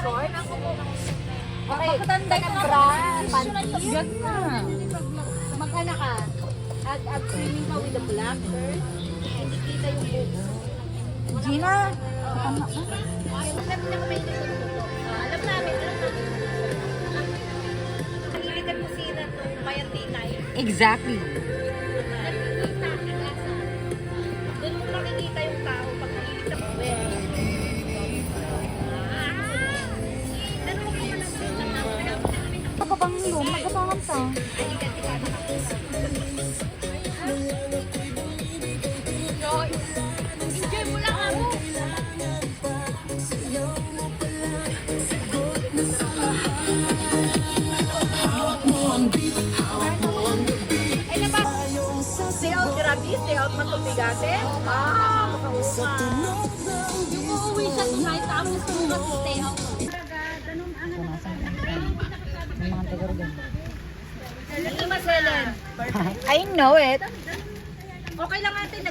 short? Okay, patanda ka brand. Panties? Yan na. Mag-ano ka? Ag-swimming ka with the black shirt? Kita yung boobs. Gina. Alam na kung may niluluto. Alam namin. Naliligan mo sila itong mayantinay. Exactly. Nakikita ang lasa. Doon mo makikita yung tao pag nakikita mo. Pagkapangilom, nagkapangan ta. Enjoy mo lang ako. Ay na ba? Stay out, grabe. Stay out man itong bigatin. Makauma. Yung uuwi siya tonight, tapos bukas stay out. May mga taga-rugan. Hindi mas Helen. I know it. Okay lang natin.